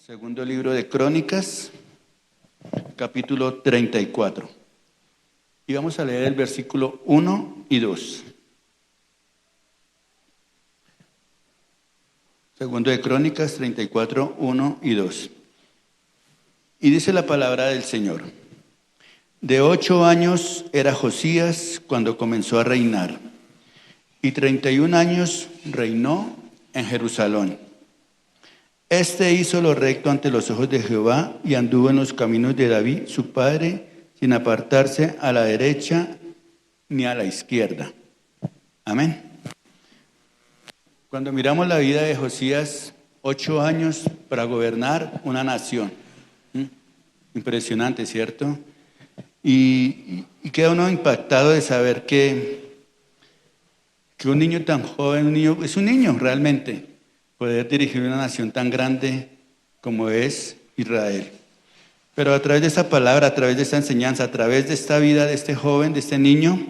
Segundo libro de Crónicas, capítulo 34. Y vamos a leer el versículo 1 y 2. Segundo de Crónicas 34, 1 y 2. Y dice la palabra del Señor. De 8 años era Josías cuando comenzó a reinar, y 31 años reinó en Jerusalén. Este hizo lo recto ante los ojos de Jehová y anduvo en los caminos de David, su padre, sin apartarse a la derecha ni a la izquierda. Amén. Cuando miramos la vida de Josías, 8 años para gobernar una nación. Impresionante, ¿cierto? Y queda uno impactado de saber que un niño tan joven, es un niño realmente, poder dirigir una nación tan grande como es Israel. Pero a través de esa palabra, a través de esta enseñanza, a través de esta vida de este joven, de este niño,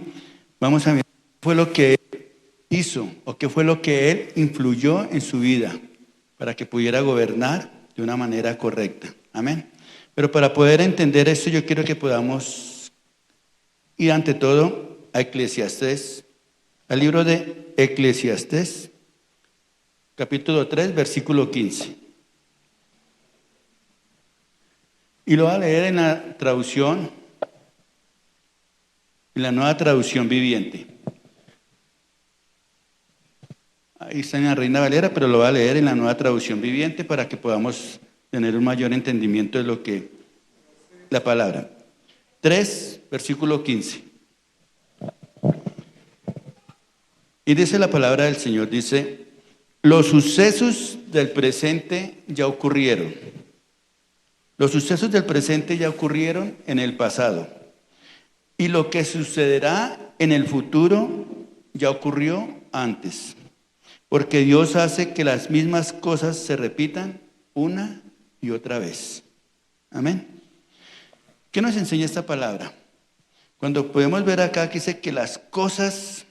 vamos a mirar qué fue lo que él hizo o qué fue lo que él influyó en su vida para que pudiera gobernar de una manera correcta. Amén. Pero para poder entender esto, yo quiero que podamos ir ante todo a Eclesiastés, al libro de Eclesiastés, capítulo 3, versículo 15. Y lo voy a leer en la traducción, en la Nueva Traducción Viviente. Ahí está en la Reina Valera, pero lo voy a leer en la Nueva Traducción Viviente para que podamos tener un mayor entendimiento de lo que la palabra. 3, versículo 15. Y dice la palabra del Señor, dice: los sucesos del presente ya ocurrieron. Los sucesos del presente ya ocurrieron en el pasado. Y lo que sucederá en el futuro ya ocurrió antes. Porque Dios hace que las mismas cosas se repitan una y otra vez. Amén. ¿Qué nos enseña esta palabra? Cuando podemos ver acá que dice que las cosas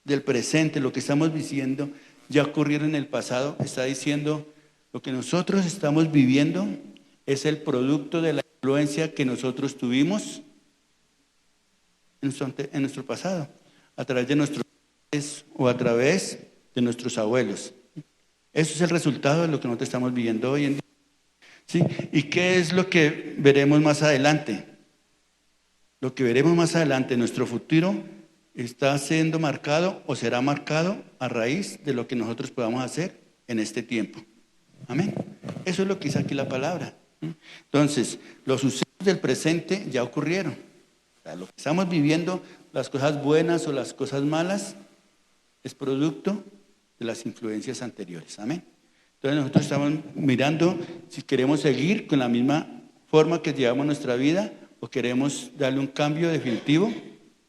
del presente, lo que estamos viviendo, ya ocurrieron en el pasado, está diciendo lo que nosotros estamos viviendo es el producto de la influencia que nosotros tuvimos en nuestro pasado, a través de nuestros padres o a través de nuestros abuelos. Eso es el resultado de lo que nosotros estamos viviendo hoy en día. ¿Sí? ¿Y qué es lo que veremos más adelante? Lo que veremos más adelante, nuestro futuro está siendo marcado o será marcado a raíz de lo que nosotros podamos hacer en este tiempo. Amén. Eso es lo que dice aquí la palabra. Entonces, los sucesos del presente ya ocurrieron. O sea, lo que estamos viviendo, las cosas buenas o las cosas malas, es producto de las influencias anteriores. Amén. Entonces nosotros estamos mirando si queremos seguir con la misma forma que llevamos nuestra vida o queremos darle un cambio definitivo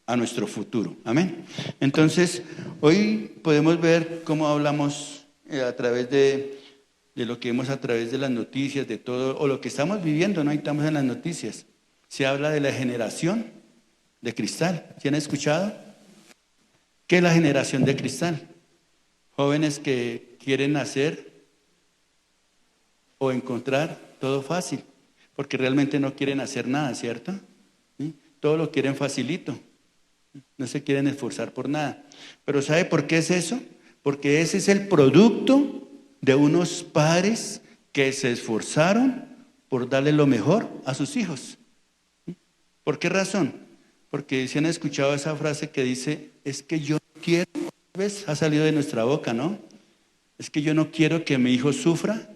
a nuestro futuro. Amén. Entonces, hoy podemos ver cómo hablamos a través de lo que vemos a través de las noticias, de todo, o lo que estamos viviendo, ¿no? Ahí estamos en las noticias. Se habla de la generación de cristal. ¿Sí han escuchado? ¿Qué es la generación de cristal? Jóvenes que quieren hacer o encontrar todo fácil, porque realmente no quieren hacer nada, ¿cierto? ¿Sí? Todo lo quieren facilito. No se quieren esforzar por nada. Pero ¿sabe por qué es eso? Porque ese es el producto de unos padres que se esforzaron por darle lo mejor a sus hijos. ¿Por qué razón? Porque si han escuchado esa frase que dice, es que yo no quiero, ¿ves? Ha salido de nuestra boca, ¿no? Es que yo no quiero que mi hijo sufra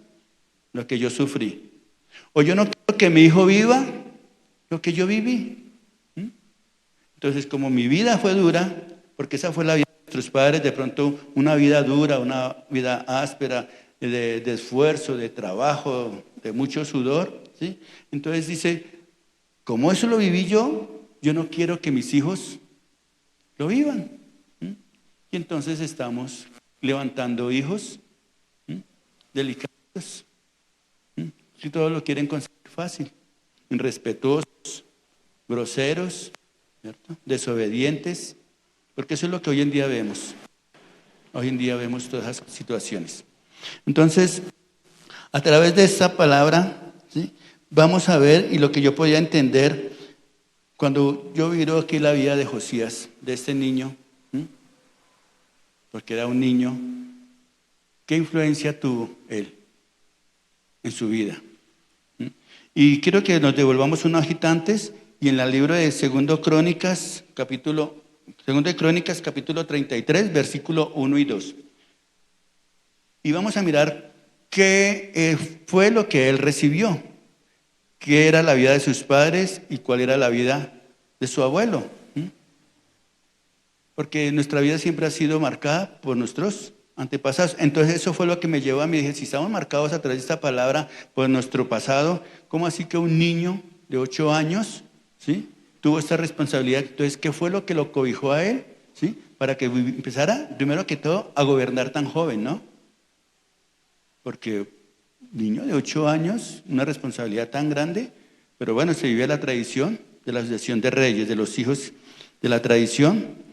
lo que yo sufrí. O yo no quiero que mi hijo viva lo que yo viví. Entonces, como mi vida fue dura, porque esa fue la vida de nuestros padres, de pronto una vida dura, una vida áspera, de esfuerzo, de trabajo, de mucho sudor, ¿sí? Entonces dice, como eso lo viví yo no quiero que mis hijos lo vivan. Y entonces estamos levantando hijos delicados, si todos lo quieren conseguir fácil, irrespetuosos, groseros, ¿cierto? Desobedientes, porque eso es lo que hoy en día vemos. Hoy en día vemos todas esas situaciones. Entonces, A través de esta palabra, ¿sí?, vamos a ver, y lo que yo podía entender cuando yo miro aquí la vida de Josías, de este niño, ¿sí?, porque era un niño, ¿qué influencia tuvo él en su vida? ¿Sí? Y quiero que nos devolvamos unos agitantes y en el libro de Segundo de Crónicas, capítulo 33, versículo 1 y 2. Y vamos a mirar qué fue lo que él recibió, qué era la vida de sus padres y cuál era la vida de su abuelo. Porque nuestra vida siempre ha sido marcada por nuestros antepasados. Entonces eso fue lo que me llevó a mí. Dije, si estamos marcados a través de esta palabra por nuestro pasado, ¿cómo así que un niño de 8 años, ¿sí?, tuvo esta responsabilidad? Entonces, ¿qué fue lo que lo cobijó a él? ¿Sí? Para que empezara, primero que todo, a gobernar tan joven, ¿no? Porque niño de 8 años, una responsabilidad tan grande, pero bueno, se vive la tradición de la sucesión de reyes, de los hijos de la tradición,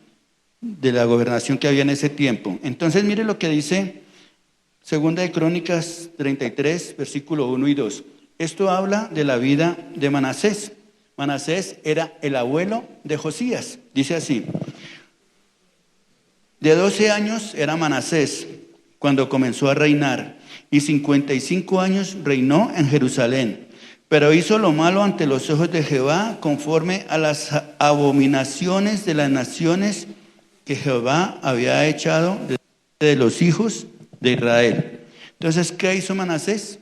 de la gobernación que había en ese tiempo. Entonces, mire lo que dice Segunda de Crónicas 33, versículo 1 y 2. Esto habla de la vida de Manasés. Manasés era el abuelo de Josías. Dice así: de 12 años era Manasés cuando comenzó a reinar, y 55 años reinó en Jerusalén. Pero hizo lo malo ante los ojos de Jehová, conforme a las abominaciones de las naciones que Jehová había echado de los hijos de Israel. Entonces, ¿qué hizo Manasés?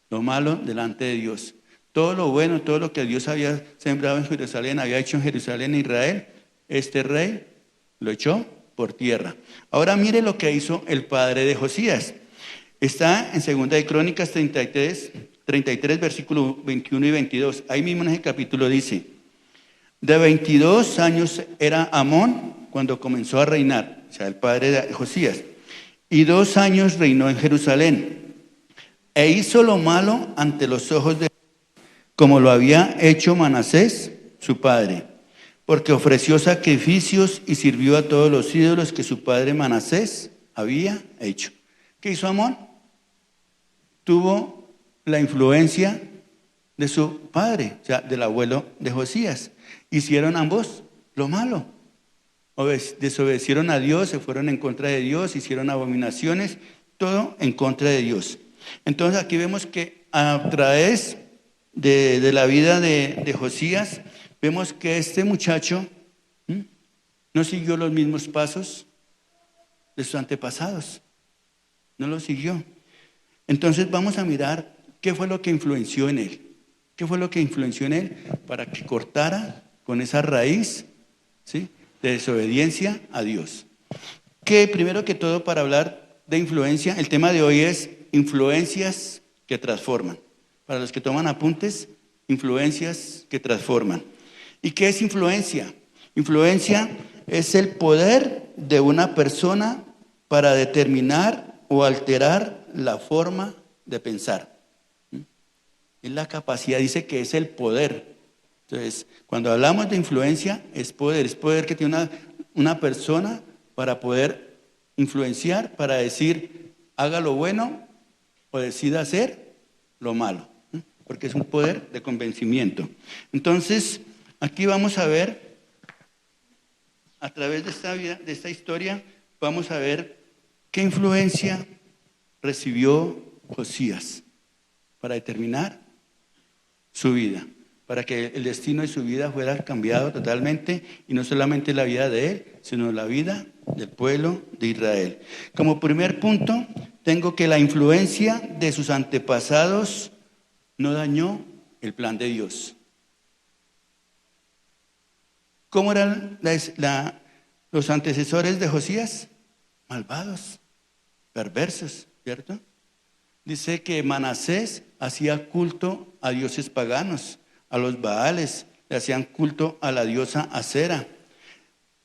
Lo malo delante de Dios. Todo lo bueno, todo lo que Dios había sembrado en Jerusalén, había hecho en Jerusalén e Israel, este rey lo echó por tierra. Ahora mire lo que hizo el padre de Josías. Está en Segunda de Crónicas 33, versículos 21 y 22. Ahí mismo en ese capítulo dice: de 22 años era Amón cuando comenzó a reinar, o sea, el padre de Josías, y 2 años reinó en Jerusalén, e hizo lo malo ante los ojos de, como lo había hecho Manasés, su padre, porque ofreció sacrificios y sirvió a todos los ídolos que su padre Manasés había hecho. ¿Qué hizo Amón? Tuvo la influencia de su padre, o sea, del abuelo de Josías. Hicieron ambos lo malo. Desobedecieron a Dios, se fueron en contra de Dios, hicieron abominaciones, todo en contra de Dios. Entonces aquí vemos que a través de la vida de Josías, vemos que este muchacho no siguió los mismos pasos de sus antepasados, no lo siguió. Entonces vamos a mirar qué fue lo que influenció en él. ¿Qué fue lo que influenció en él para que cortara con esa raíz, ¿sí?, de desobediencia a Dios? Que primero que todo, para hablar de influencia, el tema de hoy es influencias que transforman. Para los que toman apuntes, influencias que transforman. ¿Y qué es influencia? Influencia es el poder de una persona para determinar o alterar la forma de pensar. Es la capacidad, dice que es el poder. Entonces, cuando hablamos de influencia, es poder que tiene una persona para poder influenciar, para decir, haga lo bueno o decida hacer lo malo, porque es un poder de convencimiento. Entonces, aquí vamos a ver, a través de esta vida, de esta historia, vamos a ver qué influencia recibió Josías para determinar su vida, para que el destino de su vida fuera cambiado totalmente, y no solamente la vida de él, sino la vida del pueblo de Israel. Como primer punto, tengo que la influencia de sus antepasados no dañó el plan de Dios. ¿Cómo eran los antecesores de Josías? Malvados, perversos, ¿cierto? Dice que Manasés hacía culto a dioses paganos, a los Baales, le hacían culto a la diosa Acera.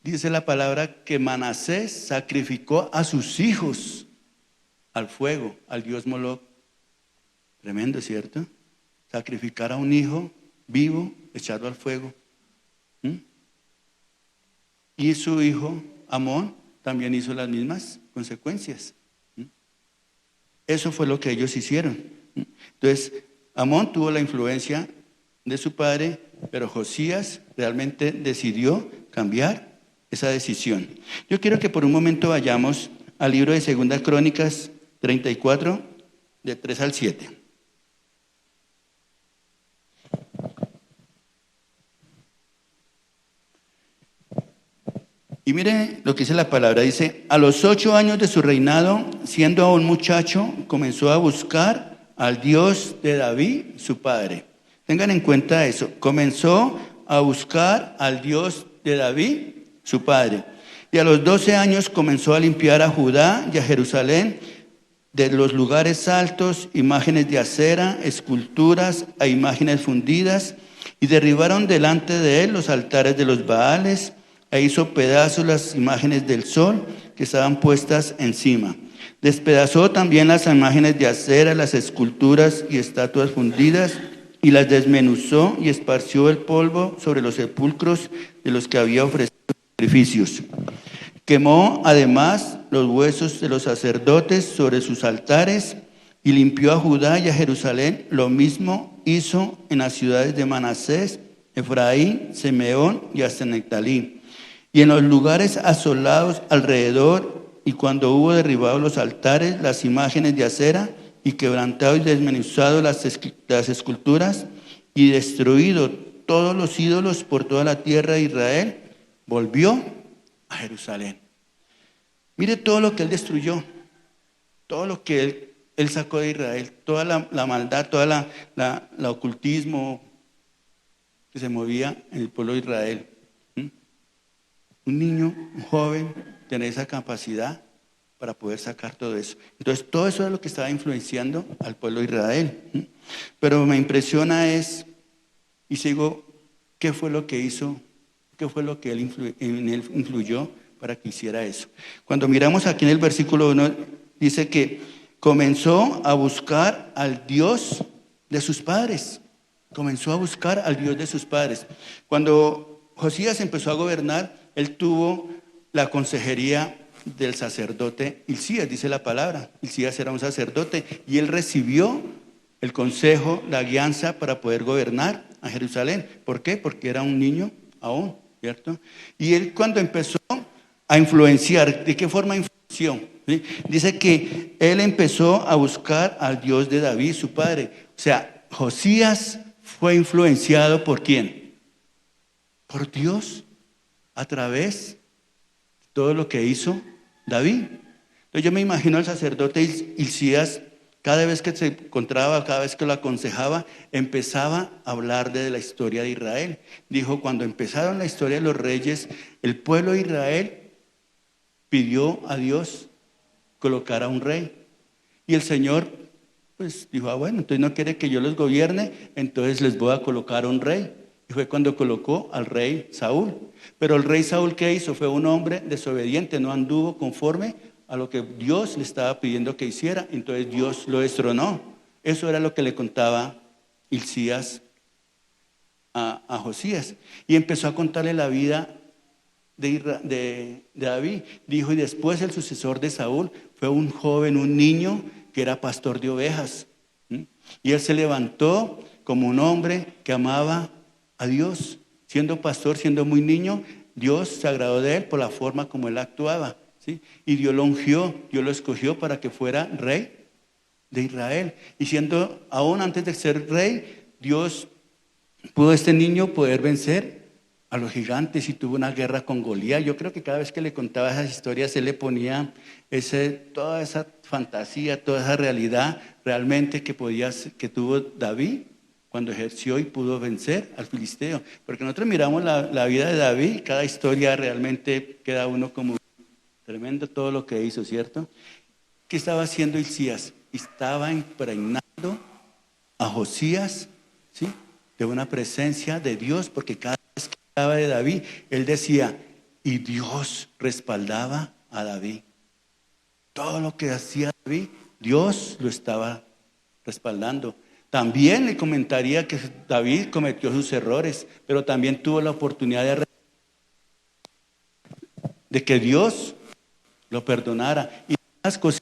Dice la palabra que Manasés sacrificó a sus hijos al fuego, al dios Moloc. Tremendo, ¿cierto? Sacrificar a un hijo vivo, echarlo al fuego. Y su hijo Amón también hizo las mismas consecuencias. Eso fue lo que ellos hicieron. Entonces, Amón tuvo la influencia de su padre, pero Josías realmente decidió cambiar esa decisión. Yo quiero que por un momento vayamos al libro de Segunda Crónicas 34, de 3 al 7. Y mire lo que dice la palabra, dice, a los 8 años de su reinado, siendo aún muchacho, comenzó a buscar al Dios de David, su padre. Tengan en cuenta eso, comenzó a buscar al Dios de David, su padre. Y a los 12 años comenzó a limpiar a Judá y a Jerusalén de los lugares altos, imágenes de acera, esculturas e imágenes fundidas, y derribaron delante de él los altares de los Baales, e hizo pedazos las imágenes del sol que estaban puestas encima. Despedazó también las imágenes de acera, las esculturas y estatuas fundidas, y las desmenuzó y esparció el polvo sobre los sepulcros de los que había ofrecido sacrificios. Quemó además los huesos de los sacerdotes sobre sus altares y limpió a Judá y a Jerusalén. Lo mismo hizo en las ciudades de Manasés, Efraín, Simeón y hasta Neftalí. Y en los lugares asolados alrededor, y cuando hubo derribado los altares, las imágenes de acera, y quebrantado y desmenuzado las esculturas, y destruido todos los ídolos por toda la tierra de Israel, volvió a Jerusalén. Mire todo lo que él destruyó, todo lo que él sacó de Israel, toda la maldad, toda la ocultismo que se movía en el pueblo de Israel. Un niño, un joven, tener esa capacidad para poder sacar todo eso. Entonces, todo eso es lo que estaba influenciando al pueblo de Israel. Pero me impresiona y sigo, ¿qué fue lo que hizo? ¿Qué fue lo que en él influyó para que hiciera eso? Cuando miramos aquí en el versículo 1, dice que comenzó a buscar al Dios de sus padres. Comenzó a buscar al Dios de sus padres. Cuando Josías empezó a gobernar, él tuvo la consejería del sacerdote Hilcías, dice la palabra. Hilcías era un sacerdote y él recibió el consejo, la guianza para poder gobernar a Jerusalén. ¿Por qué? Porque era un niño aún, ¿cierto? Y él cuando empezó a influenciar, ¿de qué forma influenció? ¿Sí? Dice que él empezó a buscar al Dios de David, su padre. O sea, Josías fue influenciado ¿por quién? Por Dios, a través de todo lo que hizo David. Entonces yo me imagino al sacerdote Hilcías, cada vez que se encontraba, cada vez que lo aconsejaba, empezaba a hablar de la historia de Israel. Dijo, cuando empezaron la historia de los reyes, el pueblo de Israel pidió a Dios colocar a un rey. Y el Señor, pues dijo, bueno, entonces no quiere que yo los gobierne, entonces les voy a colocar a un rey. Y fue cuando colocó al rey Saúl. Pero el rey Saúl, ¿qué hizo? Fue un hombre desobediente, no anduvo conforme a lo que Dios le estaba pidiendo que hiciera. Entonces Dios lo destronó. Eso era lo que le contaba Hilcías a Josías. Y empezó a contarle la vida de David. Dijo, y después el sucesor de Saúl fue un joven, un niño que era pastor de ovejas. Y él se levantó como un hombre que amaba a Dios. Siendo pastor, siendo muy niño, Dios se agradó de él por la forma como él actuaba, ¿sí? Y Dios lo ungió, Dios lo escogió para que fuera rey de Israel. Y siendo, aún antes de ser rey, Dios pudo este niño poder vencer a los gigantes y tuvo una guerra con Goliat. Yo creo que cada vez que le contaba esas historias, él le ponía toda esa fantasía, toda esa realidad realmente que tuvo David cuando ejerció y pudo vencer al filisteo. Porque nosotros miramos la vida de David, cada historia realmente queda uno como tremendo todo lo que hizo, ¿cierto? ¿Qué estaba haciendo Hilcías? Estaba impregnando a Josías, ¿sí?, de una presencia de Dios, porque cada vez que hablaba de David, él decía, y Dios respaldaba a David. Todo lo que hacía David, Dios lo estaba respaldando. También le comentaría que David cometió sus errores, pero también tuvo la oportunidad de que Dios lo perdonara. Y las cosas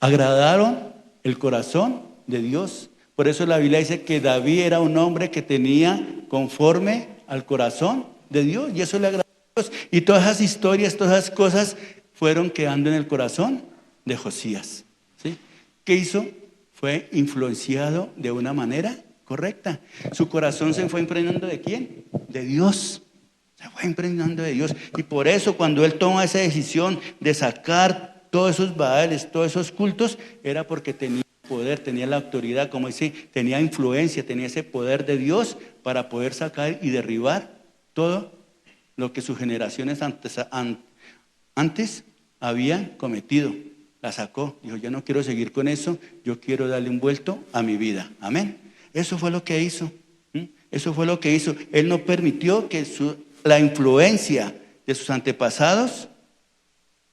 agradaron el corazón de Dios. Por eso la Biblia dice que David era un hombre que tenía conforme al corazón de Dios, y eso le agradó a Dios. Y todas esas historias, todas esas cosas fueron quedando en el corazón de Josías, ¿sí? ¿Qué hizo? Fue influenciado de una manera correcta. Su corazón se fue impregnando ¿de quién? De Dios. Se fue impregnando de Dios. Y por eso cuando él toma esa decisión de sacar todos esos baales, todos esos cultos, era porque tenía poder, tenía la autoridad, como dice, tenía influencia, tenía ese poder de Dios para poder sacar y derribar todo lo que sus generaciones antes habían cometido. La sacó, dijo, yo no quiero seguir con eso, yo quiero darle un vuelto a mi vida. Amén. Eso fue lo que hizo. Eso fue lo que hizo. Él no permitió que la influencia de sus antepasados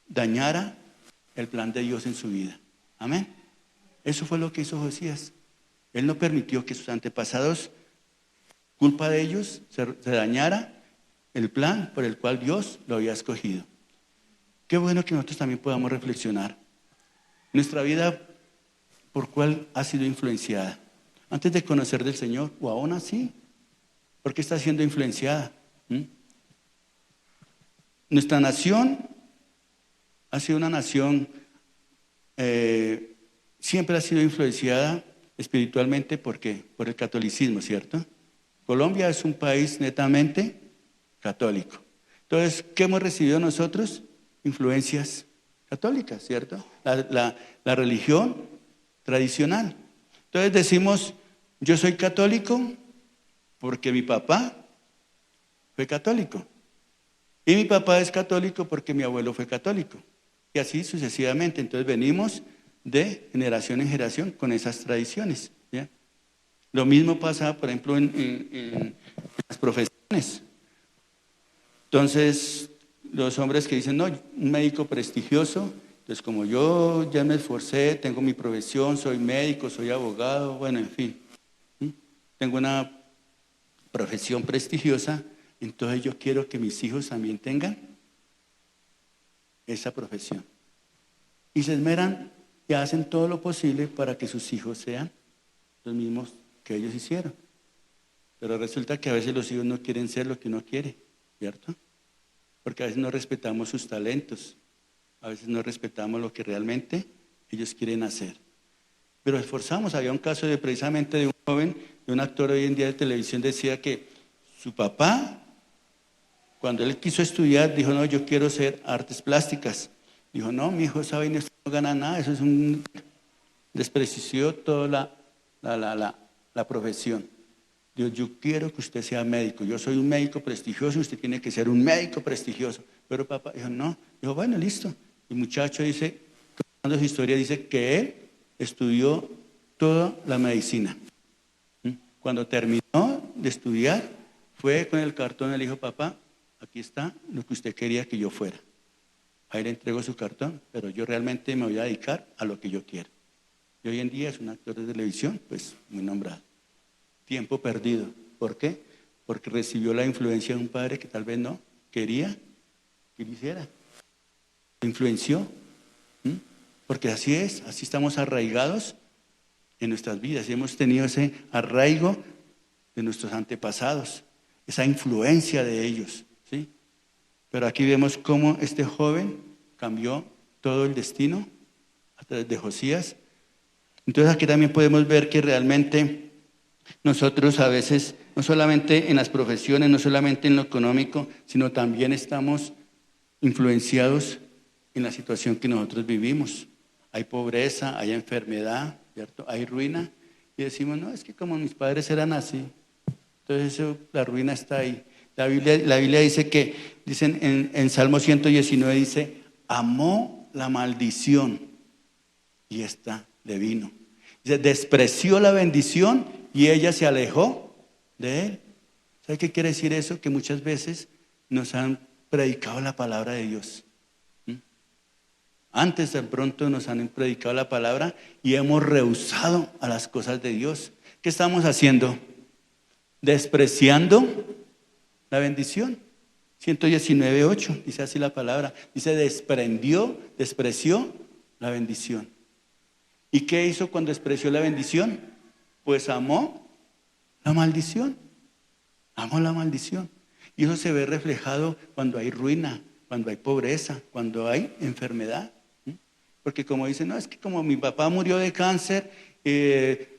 dañara el plan de Dios en su vida. Amén. Eso fue lo que hizo Josías. Él no permitió que sus antepasados, culpa de ellos, se dañara el plan por el cual Dios lo había escogido. Qué bueno que nosotros también podamos reflexionar. Nuestra vida, ¿por cuál ha sido influenciada? Antes de conocer del Señor, o aún así, ¿por qué está siendo influenciada? Nuestra nación ha sido una nación, siempre ha sido influenciada espiritualmente, ¿por qué? Por el catolicismo, ¿cierto? Colombia es un país netamente católico. Entonces, ¿qué hemos recibido nosotros? Influencias católicas, ¿cierto? La religión tradicional. Entonces decimos, yo soy católico porque mi papá fue católico. Y mi papá es católico porque mi abuelo fue católico. Y así sucesivamente. Entonces venimos de generación en generación con esas tradiciones, ¿ya? Lo mismo pasa, por ejemplo, en las profesiones. Entonces, los hombres que dicen, no, un médico prestigioso, entonces como yo ya me esforcé, tengo mi profesión, soy médico, soy abogado, bueno, en fin, tengo una profesión prestigiosa, entonces yo quiero que mis hijos también tengan esa profesión. Y se esmeran y hacen todo lo posible para que sus hijos sean los mismos que ellos hicieron. Pero resulta que a veces los hijos no quieren ser lo que uno quiere, ¿cierto? Porque a veces no respetamos sus talentos, a veces no respetamos lo que realmente ellos quieren hacer. Pero esforzamos. Había un caso precisamente de un joven, de un actor hoy en día de televisión, decía que su papá, cuando él quiso estudiar, dijo, no, yo quiero hacer artes plásticas. Dijo, no, mi hijo sabe, no gana nada, eso es un despreció toda la profesión. Dios, yo quiero que usted sea médico, yo soy un médico prestigioso, usted tiene que ser un médico prestigioso. Pero papá dijo, no. Dijo, bueno, listo. El muchacho dice, contando su historia, dice que él estudió toda la medicina. Cuando terminó de estudiar, fue con el cartón y le dijo, papá, aquí está lo que usted quería que yo fuera. Ahí le entrego su cartón, pero yo realmente me voy a dedicar a lo que yo quiero. Y hoy en día es un actor de televisión, pues muy nombrado. Tiempo perdido. ¿Por qué? Porque recibió la influencia de un padre que tal vez no quería que lo hiciera. Lo influenció. Porque así es, así estamos arraigados en nuestras vidas. Y hemos tenido ese arraigo de nuestros antepasados, esa influencia de ellos, ¿sí? Pero aquí vemos cómo este joven cambió todo el destino a través de Josías. Entonces aquí también podemos ver que realmente nosotros a veces, no solamente en las profesiones, no solamente en lo económico, sino también estamos influenciados en la situación que nosotros vivimos. Hay pobreza, hay enfermedad, ¿cierto? Hay ruina. Y decimos, no, es que como mis padres eran así, entonces la ruina está ahí. La Biblia dice que, dicen en Salmo 119, dice, amó la maldición y esta le vino. Dice, despreció la bendición y ella se alejó de él. ¿Sabe qué quiere decir eso? Que muchas veces nos han predicado la palabra de Dios. Antes de pronto nos han predicado la palabra y hemos rehusado a las cosas de Dios. ¿Qué estamos haciendo? Despreciando la bendición. 119:8 dice así la palabra. Dice, despreció la bendición. ¿Y qué hizo cuando despreció la bendición? Pues amó la maldición. Amó la maldición. Y eso se ve reflejado cuando hay ruina, cuando hay pobreza, cuando hay enfermedad. Porque como dicen, no, es que como mi papá murió de cáncer,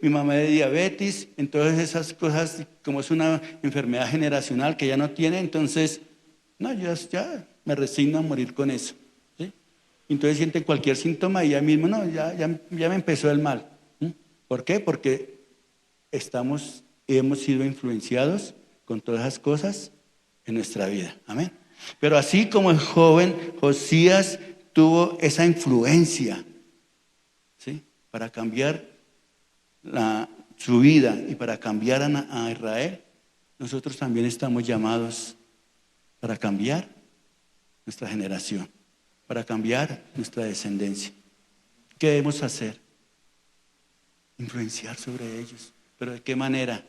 mi mamá de diabetes, entonces esas cosas, como es una enfermedad generacional que ya no tiene, entonces, no, yo ya me resigno a morir con eso. ¿Sí? Entonces sienten cualquier síntoma y ya mismo, no, ya me empezó el mal. ¿Por qué? Porque hemos sido influenciados con todas esas cosas en nuestra vida. Amén. Pero así como el joven Josías tuvo esa influencia, ¿sí?, para cambiar su vida y para cambiar a Israel, nosotros también estamos llamados para cambiar nuestra generación, para cambiar nuestra descendencia. ¿Qué debemos hacer? Influenciar sobre ellos. ¿Pero de qué manera?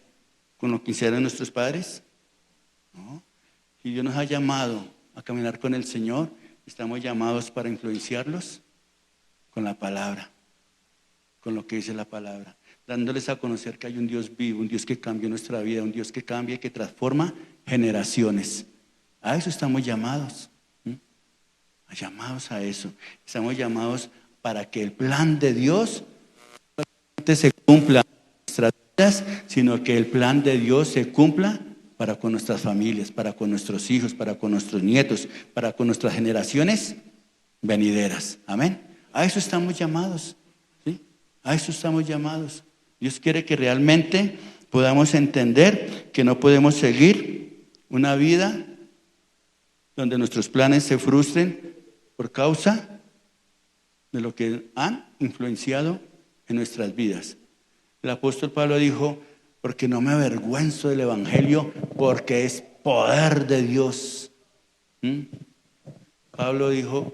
¿Con lo que hicieron nuestros padres? No. Si Dios nos ha llamado a caminar con el Señor, estamos llamados para influenciarlos con la palabra, con lo que dice la palabra, dándoles a conocer que hay un Dios vivo, un Dios que cambia nuestra vida, un Dios que cambia y que transforma generaciones. A eso estamos llamados. Llamados a eso. Estamos llamados para que el plan de Dios no solamente se cumpla en nuestras vidas, sino que el plan de Dios se cumpla para con nuestras familias, para con nuestros hijos, para con nuestros nietos, para con nuestras generaciones venideras. Amén. A eso estamos llamados. ¿Sí? A eso estamos llamados. Dios quiere que realmente podamos entender que no podemos seguir una vida donde nuestros planes se frustren por causa de lo que han influenciado en nuestras vidas. El apóstol Pablo dijo, porque no me avergüenzo del evangelio, porque es poder de Dios. Pablo dijo,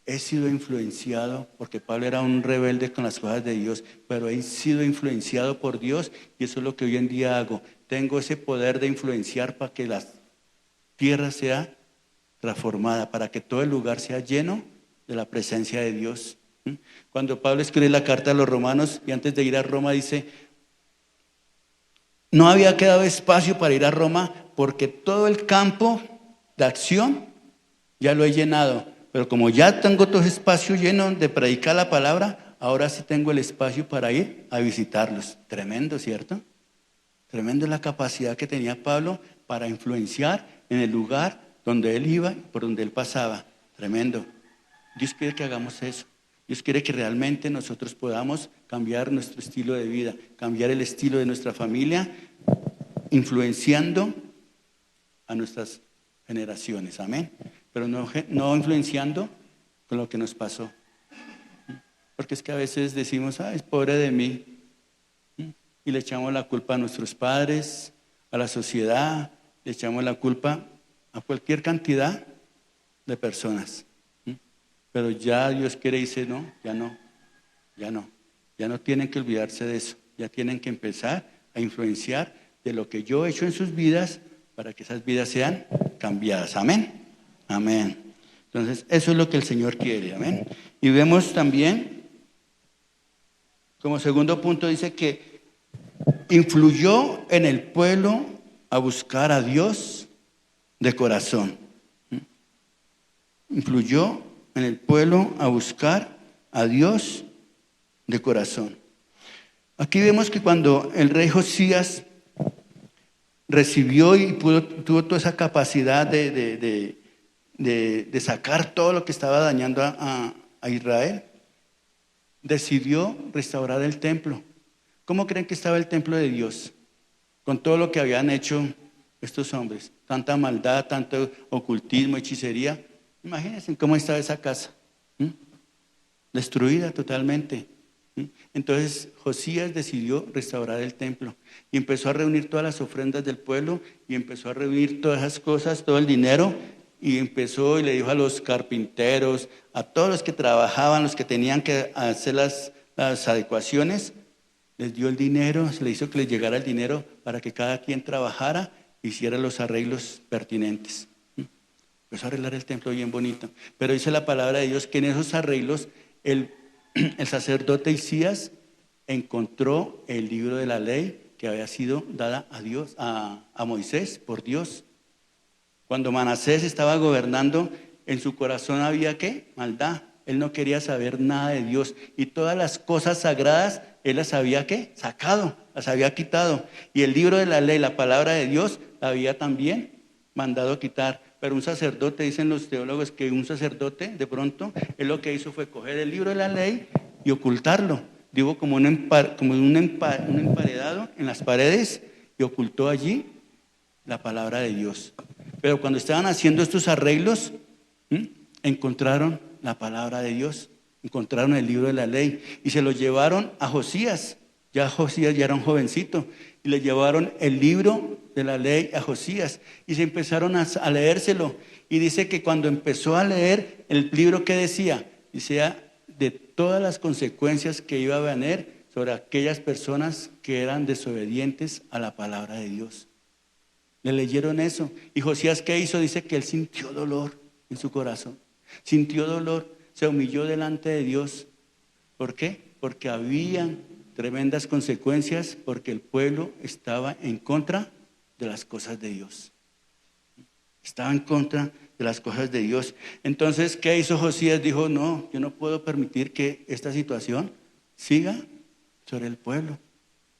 he sido influenciado, porque Pablo era un rebelde con las cosas de Dios, pero he sido influenciado por Dios y eso es lo que hoy en día hago. Tengo ese poder de influenciar para que la tierra sea transformada, para que todo el lugar sea lleno de la presencia de Dios. Cuando Pablo escribe la carta a los romanos y antes de ir a Roma dice, no había quedado espacio para ir a Roma porque todo el campo de acción ya lo he llenado, pero como ya tengo todo ese espacio lleno de predicar la palabra, ahora sí tengo el espacio para ir a visitarlos. Tremendo, ¿cierto? Tremendo la capacidad que tenía Pablo para influenciar en el lugar donde él iba y por donde él pasaba. Tremendo. Dios quiere que hagamos eso. Dios quiere que realmente nosotros podamos cambiar nuestro estilo de vida, cambiar el estilo de nuestra familia, influenciando a nuestras generaciones. Amén. Pero no influenciando con lo que nos pasó. Porque es que a veces decimos, es pobre de mí. Y le echamos la culpa a nuestros padres, a la sociedad, le echamos la culpa a cualquier cantidad de personas. Pero ya Dios quiere y dice, no, ya no tienen que olvidarse de eso, ya tienen que empezar a influenciar de lo que yo he hecho en sus vidas para que esas vidas sean cambiadas. Amén. Amén. Entonces, eso es lo que el Señor quiere. Amén. Y vemos también, como segundo punto, dice que influyó en el pueblo a buscar a Dios de corazón. Influyó en el pueblo a buscar a Dios de corazón. Aquí vemos que cuando el rey Josías recibió y tuvo toda esa capacidad de sacar todo lo que estaba dañando a Israel, decidió restaurar el templo. ¿Cómo creen que estaba el templo de Dios? Con todo lo que habían hecho estos hombres, tanta maldad, tanto ocultismo, hechicería. Imagínense cómo estaba esa casa, destruida totalmente. Entonces Josías decidió restaurar el templo y empezó a reunir todas las ofrendas del pueblo y empezó a reunir todas esas cosas, todo el dinero, y empezó y le dijo a los carpinteros, a todos los que trabajaban, los que tenían que hacer las adecuaciones, les dio el dinero, se le hizo que les llegara el dinero para que cada quien trabajara e hiciera los arreglos pertinentes. Empezó a arreglar el templo bien bonito, pero dice la palabra de Dios que en esos arreglos el el sacerdote Hilcías encontró el libro de la ley que había sido dada a Dios, a Moisés por Dios. Cuando Manasés estaba gobernando, en su corazón había ¿qué? Maldad. Él no quería saber nada de Dios. Y todas las cosas sagradas, él las había ¿qué? Sacado, las había quitado. Y el libro de la ley, la palabra de Dios, la había también mandado quitar. Pero un sacerdote, dicen los teólogos, que un sacerdote, de pronto, él lo que hizo fue coger el libro de la ley y ocultarlo. Digo, como un emparedado en las paredes, y ocultó allí la palabra de Dios. Pero cuando estaban haciendo estos arreglos, encontraron la palabra de Dios, encontraron el libro de la ley y se lo llevaron a Josías. Ya Josías ya era un jovencito y le llevaron el libro de la ley a Josías y se empezaron a leérselo. Y dice que cuando empezó a leer el libro, que decía de todas las consecuencias que iba a venir sobre aquellas personas que eran desobedientes a la palabra de Dios. Le leyeron eso. Y Josías, ¿qué hizo? Dice que él sintió dolor en su corazón. Sintió dolor, se humilló delante de Dios. ¿Por qué? Porque había tremendas consecuencias, porque el pueblo estaba en contra de las cosas de Dios. Estaba en contra de las cosas de Dios. Entonces, ¿qué hizo Josías? Dijo, no, yo no puedo permitir que esta situación siga sobre el pueblo.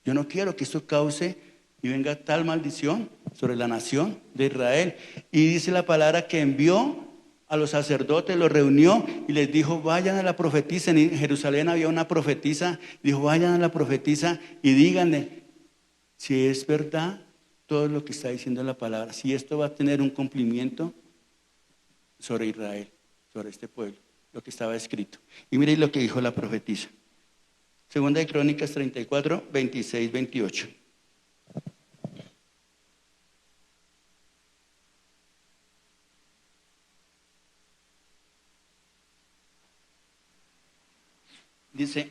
Yo no quiero que esto cause y venga tal maldición sobre la nación de Israel. Y dice la palabra que envió a los sacerdotes, los reunió y les dijo, vayan a la profetisa. En Jerusalén había una profetisa, dijo, vayan a la profetisa y díganle si es verdad todo lo que está diciendo la palabra, si esto va a tener un cumplimiento sobre Israel, sobre este pueblo, lo que estaba escrito. Y miren lo que dijo la profetisa. Segunda de Crónicas 34, 26, 28. Dice,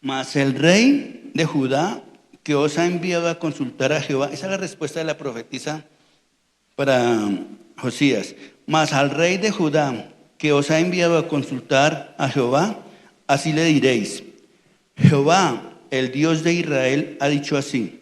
mas el rey de Judá que os ha enviado a consultar a Jehová, esa es la respuesta de la profetisa para Josías, mas al rey de Judá que os ha enviado a consultar a Jehová, así le diréis, Jehová, el Dios de Israel, ha dicho así,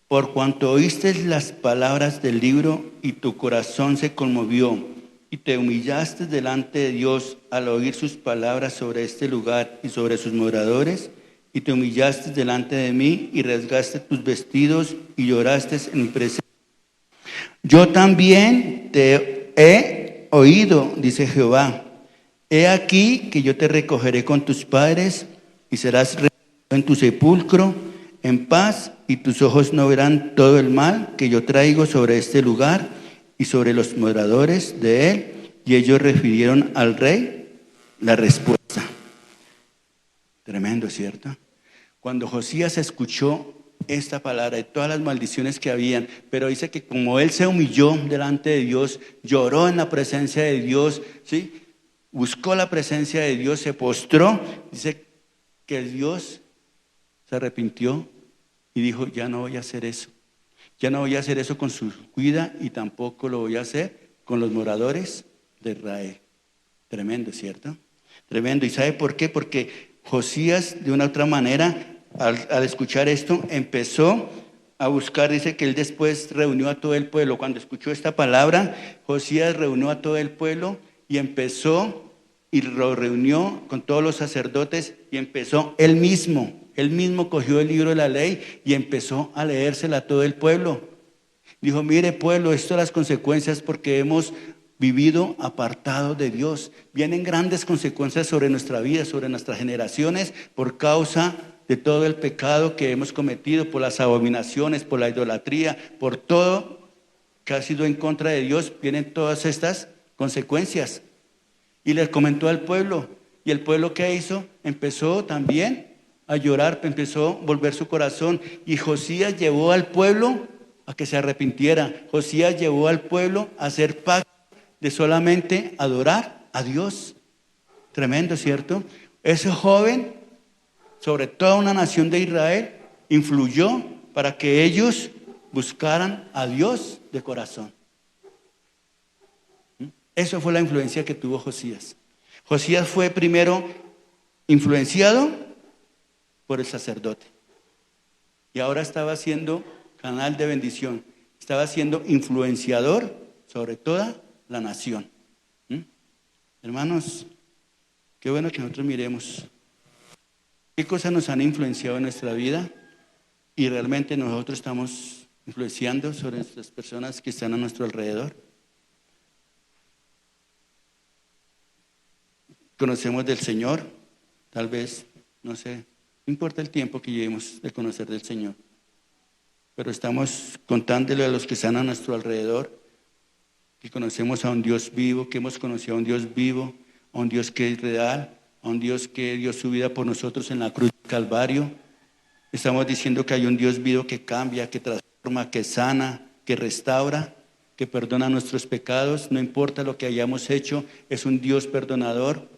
por cuanto oíste las palabras del libro y tu corazón se conmovió, y te humillaste delante de Dios al oír sus palabras sobre este lugar y sobre sus moradores, y te humillaste delante de mí y rasgaste tus vestidos y lloraste en mi presencia. Yo también te he oído, dice Jehová. He aquí que yo te recogeré con tus padres y serás recogido en tu sepulcro en paz, y tus ojos no verán todo el mal que yo traigo sobre este lugar y sobre los moradores de él. Y ellos refirieron al rey la respuesta. Tremendo, ¿cierto? Cuando Josías escuchó esta palabra y todas las maldiciones que habían, pero dice que como él se humilló delante de Dios, lloró en la presencia de Dios, ¿sí? Buscó la presencia de Dios, se postró, dice que Dios se arrepintió y dijo, ya no voy a hacer eso. Ya no voy a hacer eso con su vida y tampoco lo voy a hacer con los moradores de Israel. Tremendo, ¿cierto? Tremendo. ¿Y sabe por qué? Porque Josías, de una u otra manera, al escuchar esto, empezó a buscar, dice que él después reunió a todo el pueblo. Cuando escuchó esta palabra, Josías reunió a todo el pueblo y empezó y lo reunió con todos los sacerdotes y empezó él mismo cogió el libro de la ley y empezó a leérsela a todo el pueblo. Dijo, mire pueblo, estas son las consecuencias porque hemos vivido apartados de Dios. Vienen grandes consecuencias sobre nuestra vida, sobre nuestras generaciones, por causa de todo el pecado que hemos cometido, por las abominaciones, por la idolatría, por todo que ha sido en contra de Dios. Vienen todas estas consecuencias. Y les comentó al pueblo. Y el pueblo, ¿qué hizo? Empezó también a llorar, empezó a volver su corazón. Y Josías llevó al pueblo a que se arrepintiera. Josías llevó al pueblo a hacer pacto de solamente adorar a Dios. Tremendo, ¿cierto? Ese joven, sobre toda una nación de Israel, influyó para que ellos buscaran a Dios de corazón. Eso fue la influencia que tuvo Josías. Josías fue primero influenciado por el sacerdote. Y ahora estaba siendo canal de bendición. Estaba siendo influenciador sobre toda la nación. Hermanos, qué bueno que nosotros miremos qué cosas nos han influenciado en nuestra vida y realmente nosotros estamos influenciando sobre las personas que están a nuestro alrededor. Conocemos del Señor, tal vez, no sé, no importa el tiempo que llevemos de conocer del Señor, pero estamos contándole a los que están a nuestro alrededor que conocemos a un Dios vivo, que hemos conocido a un Dios vivo, a un Dios que es real, a un Dios que dio su vida por nosotros en la cruz del Calvario. Estamos diciendo que hay un Dios vivo que cambia, que transforma, que sana, que restaura, que perdona nuestros pecados, no importa lo que hayamos hecho, es un Dios perdonador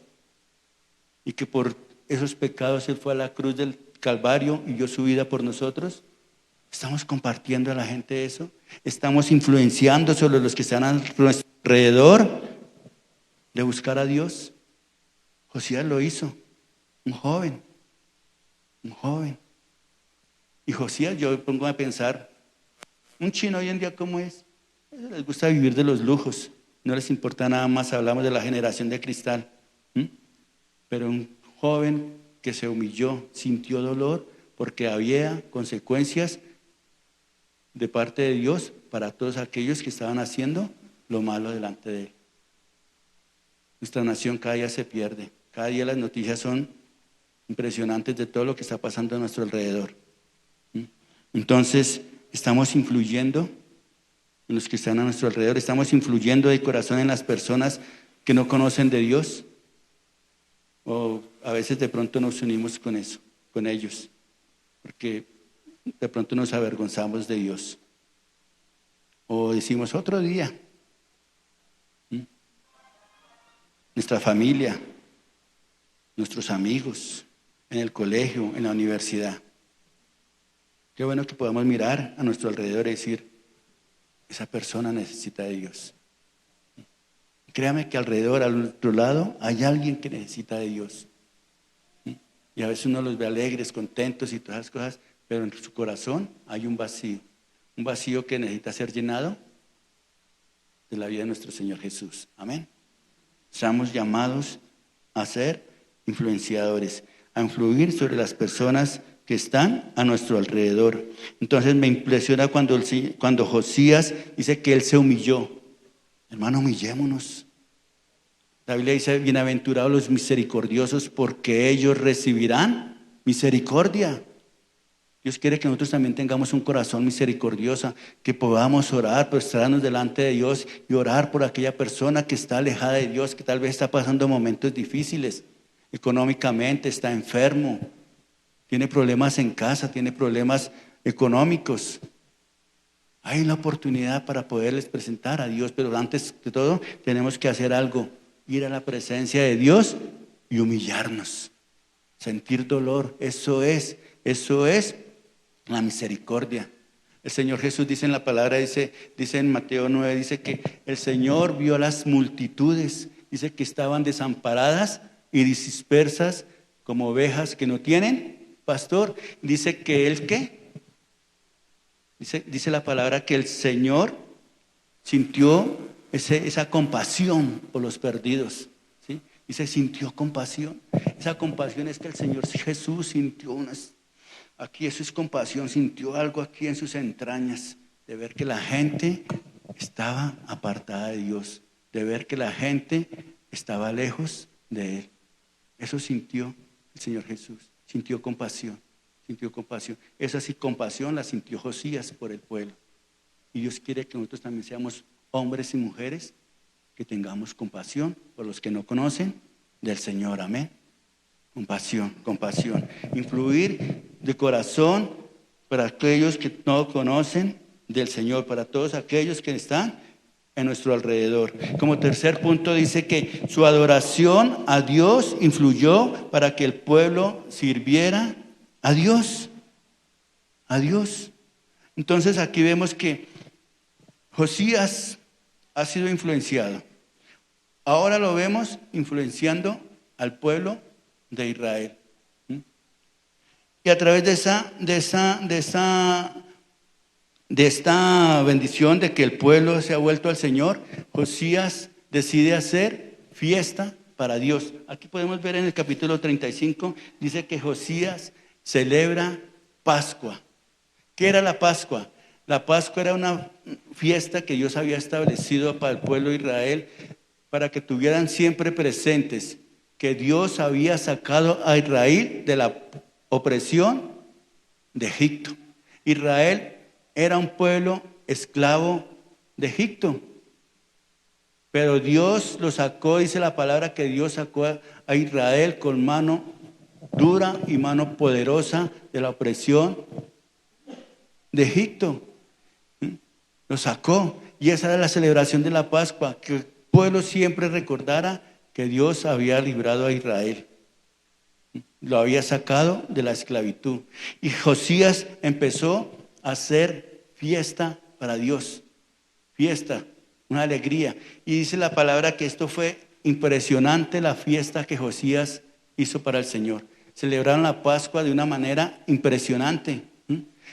y que por esos pecados Él fue a la cruz del Calvario y dio su vida por nosotros. ¿Estamos compartiendo a la gente eso? ¿Estamos influenciando sobre los que están a nuestro alrededor de buscar a Dios? Josías lo hizo, un joven. Y Josías, yo me pongo a pensar, un chino hoy en día, ¿cómo es? Les gusta vivir de los lujos, no les importa nada más, hablamos de la generación de cristal. Pero un joven que se humilló, sintió dolor, porque había consecuencias de parte de Dios para todos aquellos que estaban haciendo lo malo delante de Él. Nuestra nación cada día se pierde, cada día las noticias son impresionantes de todo lo que está pasando a nuestro alrededor. Entonces, estamos influyendo en los que están a nuestro alrededor, estamos influyendo de corazón en las personas que no conocen de Dios, o a veces de pronto nos unimos con eso, con ellos, porque de pronto nos avergonzamos de Dios. O decimos otro día. Nuestra familia, nuestros amigos, en el colegio, en la universidad. Qué bueno que podamos mirar a nuestro alrededor y decir, esa persona necesita de Dios. Créame que alrededor, al otro lado, hay alguien que necesita de Dios. Y a veces uno los ve alegres, contentos y todas esas cosas, pero en su corazón hay un vacío que necesita ser llenado de la vida de nuestro Señor Jesús. Amén. Estamos llamados a ser influenciadores, a influir sobre las personas que están a nuestro alrededor. Entonces me impresiona cuando Josías dice que él se humilló. Hermano, humillémonos. La Biblia dice, bienaventurados los misericordiosos, porque ellos recibirán misericordia. Dios quiere que nosotros también tengamos un corazón misericordioso, que podamos orar, postrarnos delante de Dios y orar por aquella persona que está alejada de Dios, que tal vez está pasando momentos difíciles, económicamente, está enfermo, tiene problemas en casa, tiene problemas económicos. Hay una oportunidad para poderles presentar a Dios, pero antes de todo tenemos que hacer algo, ir a la presencia de Dios y humillarnos, sentir dolor. Eso es la misericordia. El Señor Jesús dice en la palabra, dice en Mateo 9, dice que el Señor vio a las multitudes, dice que estaban desamparadas y dispersas como ovejas que no tienen pastor. Dice que Él, ¿qué? Dice la palabra que el Señor sintió esa compasión por los perdidos, ¿sí? Dice, sintió compasión. Esa compasión es que el Señor Jesús sintió aquí eso es compasión, sintió algo aquí en sus entrañas, de ver que la gente estaba apartada de Dios, de ver que la gente estaba lejos de Él. Eso sintió el Señor Jesús, sintió compasión. Esa sí compasión la sintió Josías por el pueblo. Y Dios quiere que nosotros también seamos hombres y mujeres que tengamos compasión por los que no conocen del Señor. Amén. Compasión. Influir de corazón para aquellos que no conocen del Señor, para todos aquellos que están en nuestro alrededor. Como tercer punto dice que su adoración a Dios influyó para que el pueblo sirviera a Dios. Entonces aquí vemos que Josías ha sido influenciado. Ahora lo vemos influenciando al pueblo de Israel. Y a través de esta bendición de que el pueblo se ha vuelto al Señor, Josías decide hacer fiesta para Dios. Aquí podemos ver en el capítulo 35, dice que Josías celebra Pascua. ¿Qué era la Pascua? La Pascua era una fiesta que Dios había establecido para el pueblo de Israel, para que tuvieran siempre presentes que Dios había sacado a Israel de la opresión de Egipto. Israel era un pueblo esclavo de Egipto, pero Dios lo sacó, dice la palabra que Dios sacó a Israel con mano dura y mano poderosa de la opresión de Egipto. Lo sacó, y esa era la celebración de la Pascua, que el pueblo siempre recordara que Dios había librado a Israel. Lo había sacado de la esclavitud. Y Josías empezó a hacer fiesta para Dios. Fiesta, una alegría. Y dice la palabra que esto fue impresionante, la fiesta que Josías hizo para el Señor. Celebraron la Pascua de una manera impresionante.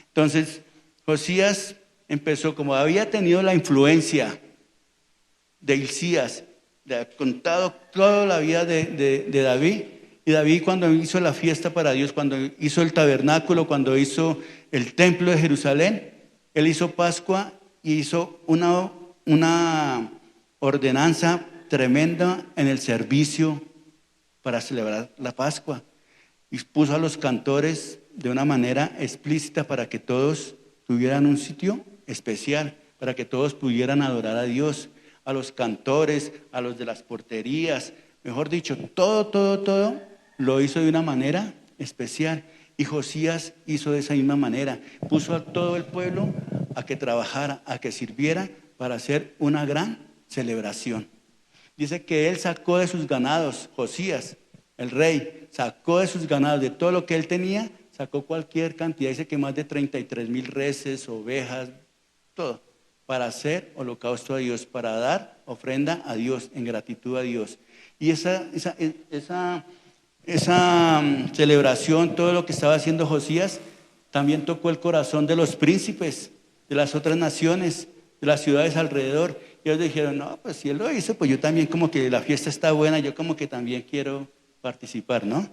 Entonces, Josías empezó, como había tenido la influencia de Hilcías, le ha contado toda la vida de David. Y David, cuando hizo la fiesta para Dios, cuando hizo el tabernáculo, cuando hizo el templo de Jerusalén, él hizo Pascua y hizo una ordenanza tremenda en el servicio para celebrar la Pascua. Y puso a los cantores de una manera explícita para que todos tuvieran un sitio especial, para que todos pudieran adorar a Dios. A los cantores, a los de las porterías, mejor dicho, todo lo hizo de una manera especial. Y Josías hizo de esa misma manera. Puso a todo el pueblo a que trabajara, a que sirviera para hacer una gran celebración. Dice que él sacó de sus ganados, Josías, el rey, sacó de sus ganados, de todo lo que él tenía, sacó cualquier cantidad. Dice que más de 33,000 reses, ovejas, todo, para hacer holocausto a Dios, para dar ofrenda a Dios, en gratitud a Dios. Y esa celebración, todo lo que estaba haciendo Josías, también tocó el corazón de los príncipes de las otras naciones, de las ciudades alrededor. Y ellos dijeron, no, pues si él lo hizo, pues yo también, como que la fiesta está buena, yo como que también quiero participar, ¿no?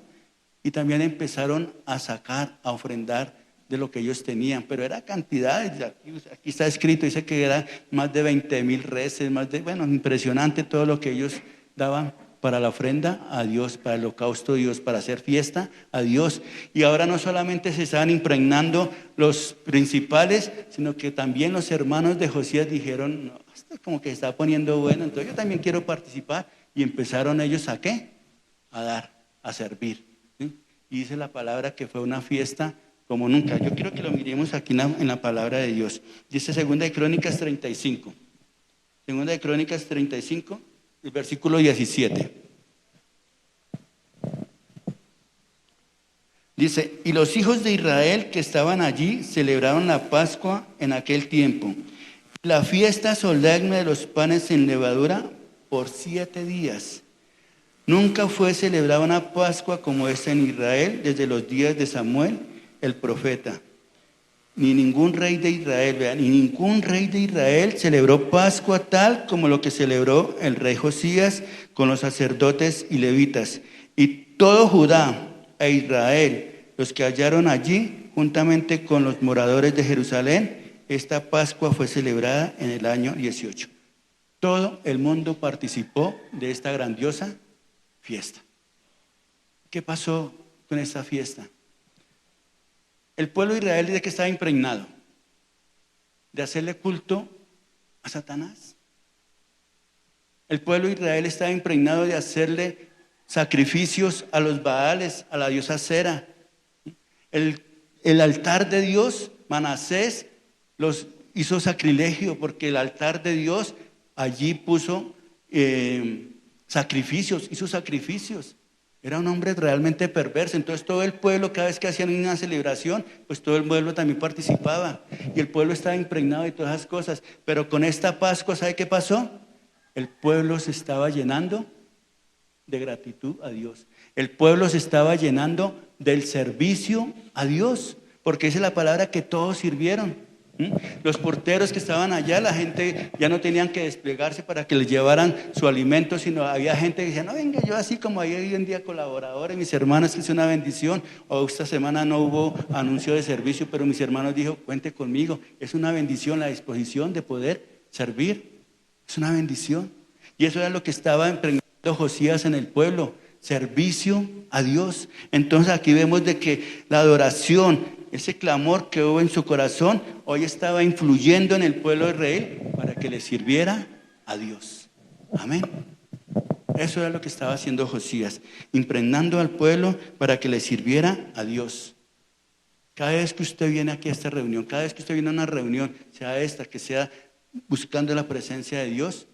Y también empezaron a sacar, a ofrendar de lo que ellos tenían, pero era cantidades. Aquí está escrito, dice que era más de 20,000 reses, impresionante todo lo que ellos daban para la ofrenda a Dios, para el holocausto a Dios, para hacer fiesta a Dios. Y ahora no solamente se estaban impregnando los principales, sino que también los hermanos de Josías dijeron, no, esto como que se está poniendo bueno, entonces yo también quiero participar. Y empezaron ellos ¿a qué? A dar, a servir. ¿Sí? Y dice la palabra que fue una fiesta como nunca. Yo quiero que lo miremos aquí en la palabra de Dios. Dice 2 de Crónicas 35. 2 de Crónicas 35. El versículo 17. Dice, y los hijos de Israel que estaban allí celebraron la Pascua en aquel tiempo. La fiesta solemne de los panes sin levadura por 7 días. Nunca fue celebrada una Pascua como esta en Israel desde los días de Samuel, el profeta. Ni ningún rey de Israel, vean, ni ningún rey de Israel celebró Pascua tal como lo que celebró el rey Josías con los sacerdotes y levitas. Y todo Judá e Israel, los que hallaron allí, juntamente con los moradores de Jerusalén, esta Pascua fue celebrada en el año 18. Todo el mundo participó de esta grandiosa fiesta. ¿Qué pasó con esta fiesta? El pueblo de Israel dice que estaba impregnado de hacerle culto a Satanás. El pueblo de Israel estaba impregnado de hacerle sacrificios a los Baales, a la diosa Cera. El altar de Dios, Manasés, los hizo sacrilegio porque el altar de Dios allí puso sacrificios, hizo sacrificios. Era un hombre realmente perverso. Entonces todo el pueblo, cada vez que hacían una celebración, pues todo el pueblo también participaba. Y el pueblo estaba impregnado de todas esas cosas. Pero con esta Pascua, ¿sabe qué pasó? El pueblo se estaba llenando de gratitud a Dios. El pueblo se estaba llenando del servicio a Dios, porque esa es la palabra que todos sirvieron. Los porteros que estaban allá, la gente ya no tenían que desplegarse para que les llevaran su alimento, sino había gente que decía, no, venga, yo así como hay hoy en día colaboradores, mis hermanos, que es una bendición. O esta semana no hubo anuncio de servicio, pero mis hermanos dijo, cuente conmigo, es una bendición la disposición de poder servir, es una bendición. Y eso era lo que estaba emprendiendo Josías en el pueblo, servicio a Dios. Entonces aquí vemos de que la adoración, ese clamor que hubo en su corazón, hoy estaba influyendo en el pueblo de Israel para que le sirviera a Dios. Amén. Eso era lo que estaba haciendo Josías, impregnando al pueblo para que le sirviera a Dios. Cada vez que usted viene aquí a esta reunión, cada vez que usted viene a una reunión, sea esta, que sea buscando la presencia de Dios,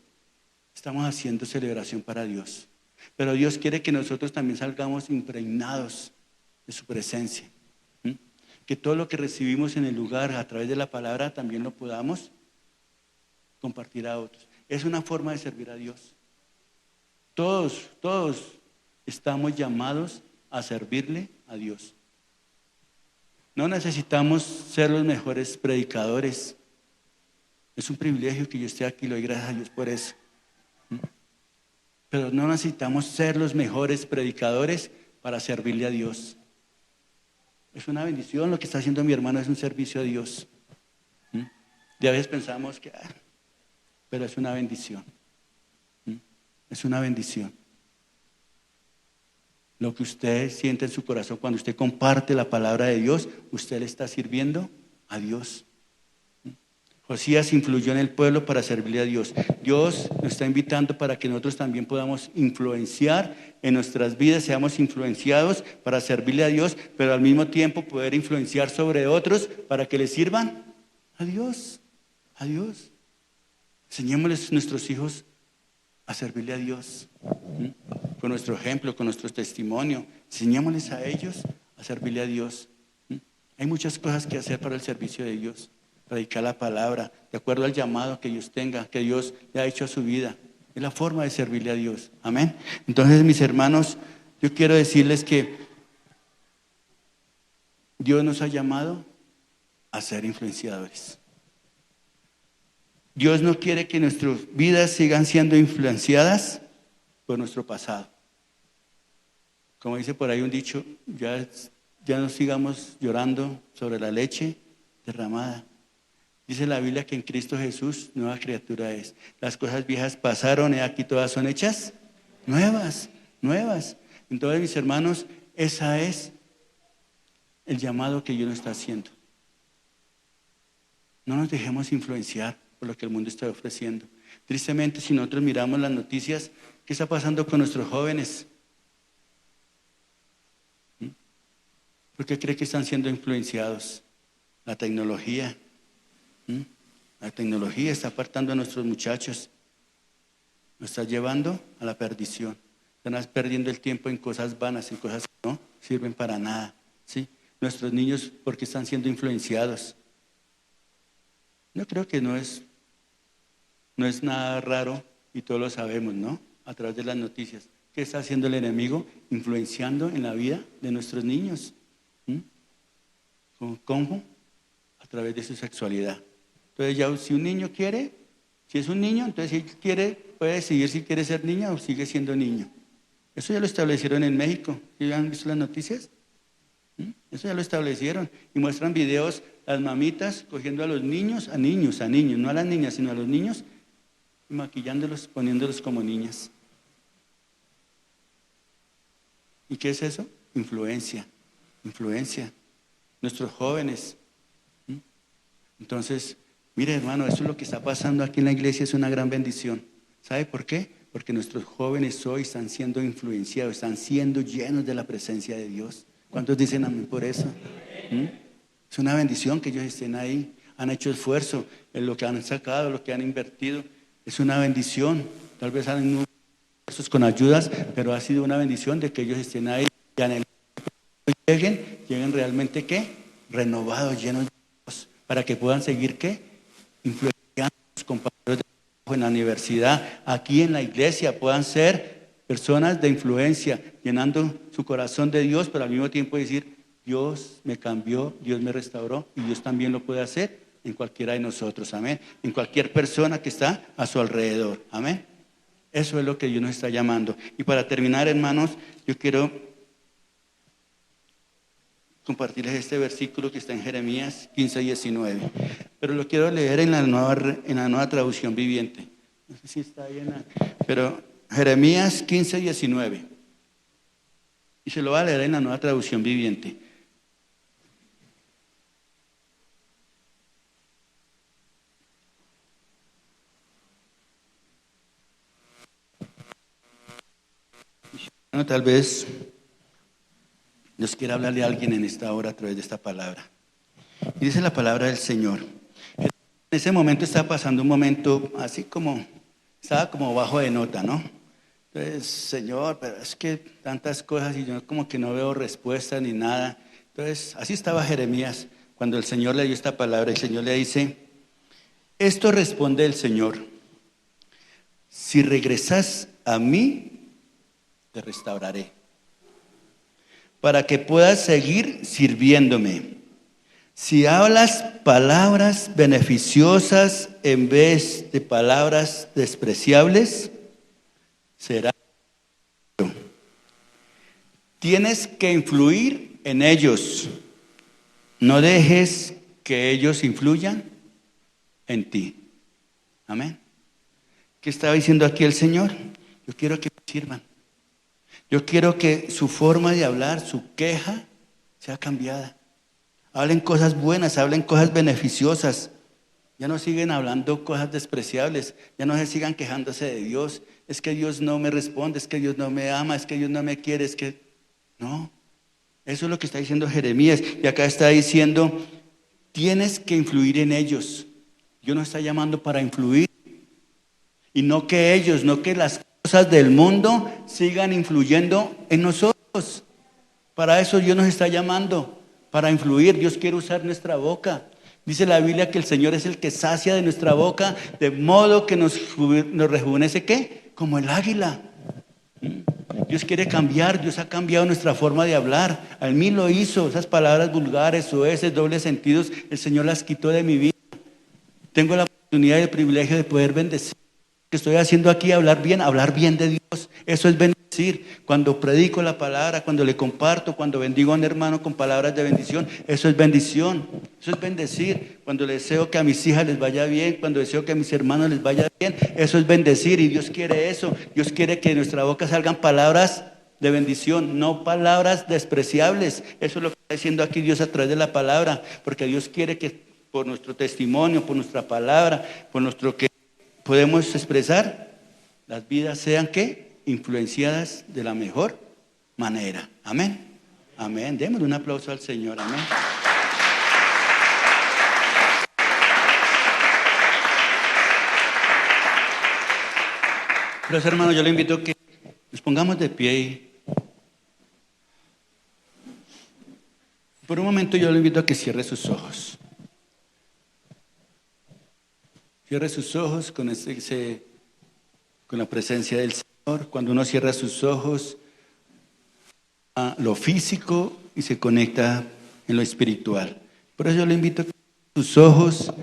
estamos haciendo celebración para Dios. Pero Dios quiere que nosotros también salgamos impregnados de su presencia. Que todo lo que recibimos en el lugar a través de la palabra también lo podamos compartir a otros. Es una forma de servir a Dios. Todos estamos llamados a servirle a Dios. No necesitamos ser los mejores predicadores. Es un privilegio que yo esté aquí, le doy gracias a Dios por eso. Pero no necesitamos ser los mejores predicadores para servirle a Dios. Es una bendición lo que está haciendo mi hermano, es un servicio a Dios. Y a veces pensamos que, pero es una bendición. Es una bendición. Lo que usted siente en su corazón cuando usted comparte la palabra de Dios, usted le está sirviendo a Dios. Josías influyó en el pueblo para servirle a Dios. Dios nos está invitando para que nosotros también podamos influenciar en nuestras vidas, seamos influenciados para servirle a Dios, pero al mismo tiempo poder influenciar sobre otros para que le sirvan a Dios. A Dios. Enseñémosles a nuestros hijos a servirle a Dios. Con nuestro ejemplo, con nuestro testimonio. Enseñémosles a ellos a servirle a Dios. Hay muchas cosas que hacer para el servicio de Dios. Predicar la palabra, de acuerdo al llamado que Dios tenga, que Dios le ha hecho a su vida. Es la forma de servirle a Dios. Amén. Entonces, mis hermanos, yo quiero decirles que Dios nos ha llamado a ser influenciadores. Dios no quiere que nuestras vidas sigan siendo influenciadas por nuestro pasado. Como dice por ahí un dicho, ya no sigamos llorando sobre la leche derramada. Dice la Biblia que en Cristo Jesús nueva criatura es. Las cosas viejas pasaron y aquí todas son hechas nuevas. Entonces, mis hermanos, esa es el llamado que Dios nos está haciendo. No nos dejemos influenciar por lo que el mundo está ofreciendo. Tristemente, si nosotros miramos las noticias, ¿qué está pasando con nuestros jóvenes? ¿Por qué cree que están siendo influenciados? La tecnología. La tecnología está apartando a nuestros muchachos, nos está llevando a la perdición. Están perdiendo el tiempo en cosas vanas, en cosas que no sirven para nada, ¿sí? Nuestros niños, ¿por qué están siendo influenciados? Yo creo que no es nada raro y todos lo sabemos, ¿no? A través de las noticias. ¿Qué está haciendo el enemigo? Influenciando en la vida de nuestros niños. ¿Cómo? A través de su sexualidad. Entonces ya si un niño quiere, si es un niño, entonces si él quiere, puede decidir si quiere ser niña o sigue siendo niño. Eso ya lo establecieron en México. ¿Ya han visto las noticias? Eso ya lo establecieron. Y muestran videos, las mamitas cogiendo a los niños, no a las niñas, sino a los niños, y maquillándolos, poniéndolos como niñas. ¿Y qué es eso? Influencia. Nuestros jóvenes. Entonces, mire, hermano, eso es lo que está pasando aquí en la iglesia, es una gran bendición. ¿Sabe por qué? Porque nuestros jóvenes hoy están siendo influenciados, están siendo llenos de la presencia de Dios. ¿Cuántos dicen amén por eso? Es una bendición que ellos estén ahí, han hecho esfuerzo en lo que han sacado, lo que han invertido. Es una bendición. Tal vez han hecho esfuerzos con ayudas, pero ha sido una bendición de que ellos estén ahí y en el lleguen realmente ¿qué? Renovados, llenos de Dios, para que puedan seguir ¿qué? Influenciando a sus compañeros de trabajo en la universidad, aquí en la iglesia, puedan ser personas de influencia, llenando su corazón de Dios, pero al mismo tiempo decir, Dios me cambió, Dios me restauró y Dios también lo puede hacer en cualquiera de nosotros, amén. En cualquier persona que está a su alrededor, amén. Eso es lo que Dios nos está llamando. Y para terminar, hermanos, yo quiero compartirles este versículo que está en Jeremías 15:19, pero lo quiero leer en la nueva traducción viviente. No sé si está ahí pero Jeremías 15:19. Y se lo va a leer en la nueva traducción viviente. Bueno, tal vez Dios quiera hablarle a alguien en esta hora a través de esta palabra. Y dice la palabra del Señor. En ese momento estaba pasando un momento así como, estaba como bajo de nota, ¿no? Entonces, Señor, pero es que tantas cosas y yo como que no veo respuesta ni nada. Entonces, así estaba Jeremías cuando el Señor le dio esta palabra. El Señor le dice, esto responde el Señor, si regresas a mí, te restauraré, para que puedas seguir sirviéndome. Si hablas palabras beneficiosas en vez de palabras despreciables, será. Tienes que influir en ellos. No dejes que ellos influyan en ti. Amén. ¿Qué estaba diciendo aquí el Señor? Yo quiero que me sirvan. Yo quiero que su forma de hablar, su queja, sea cambiada. Hablen cosas buenas, hablen cosas beneficiosas. Ya no siguen hablando cosas despreciables. Ya no se sigan quejándose de Dios. Es que Dios no me responde, es que Dios no me ama, es que Dios no me quiere, es que... No, eso es lo que está diciendo Jeremías. Y acá está diciendo, tienes que influir en ellos. Dios nos está llamando para influir. Y no que ellos, no que las cosas del mundo sigan influyendo en nosotros. Para eso Dios nos está llamando, para influir. Dios quiere usar nuestra boca. Dice la Biblia que el Señor es el que sacia de nuestra boca, de modo que nos rejuvenece, ¿qué? Como el águila. Dios quiere cambiar, Dios ha cambiado nuestra forma de hablar. A mí lo hizo, esas palabras vulgares, soeces, dobles sentidos, el Señor las quitó de mi vida. Tengo la oportunidad y el privilegio de poder bendecir. Que estoy haciendo aquí, hablar bien de Dios. Eso es bendecir. Cuando predico la palabra, cuando le comparto, cuando bendigo a un hermano con palabras de bendición, eso es bendición. Eso es bendecir. Cuando deseo que a mis hijas les vaya bien, cuando deseo que a mis hermanos les vaya bien, eso es bendecir. Y Dios quiere eso. Dios quiere que de nuestra boca salgan palabras de bendición, no palabras despreciables. Eso es lo que está diciendo aquí Dios a través de la palabra, porque Dios quiere que por nuestro testimonio, por nuestra palabra, por nuestro que podemos expresar, las vidas sean ¿qué? Influenciadas de la mejor manera. Amén. Amén. Démosle un aplauso al Señor. Amén. Pero hermanos, yo le invito a que nos pongamos de pie y por un momento yo le invito a que cierre sus ojos. Cierre sus ojos con la presencia del Señor. Cuando uno cierra sus ojos a lo físico y se conecta en lo espiritual. Por eso yo le invito a que sus ojos,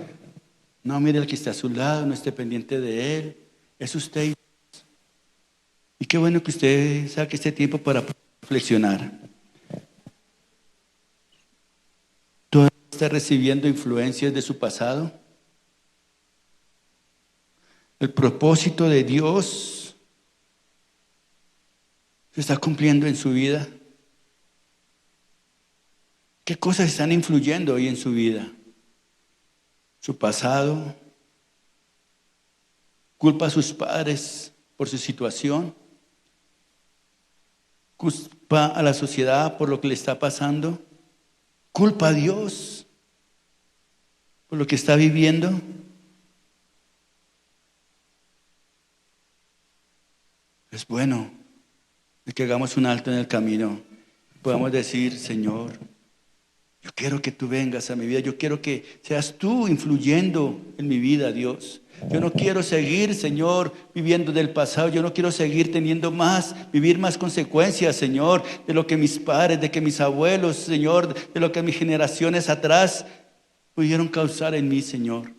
no mire al que está a su lado, no esté pendiente de él, es usted. Y qué bueno que usted saque este tiempo para reflexionar. ¿Todavía está recibiendo influencias de su pasado? El propósito de Dios se está cumpliendo en su vida. ¿Qué cosas están influyendo hoy en su vida? Su pasado. ¿Culpa a sus padres por su situación? ¿Culpa a la sociedad por lo que le está pasando? ¿Culpa a Dios por lo que está viviendo? Es bueno de que hagamos un alto en el camino. Podamos decir, Señor, Yo quiero que tú vengas a mi vida. Yo quiero que seas tú influyendo en mi vida, Dios. Yo no quiero seguir, Señor, viviendo del pasado. Yo no quiero seguir vivir más consecuencias, Señor, de lo que mis padres, de que mis abuelos, Señor, de lo que mis generaciones atrás pudieron causar en mí, Señor.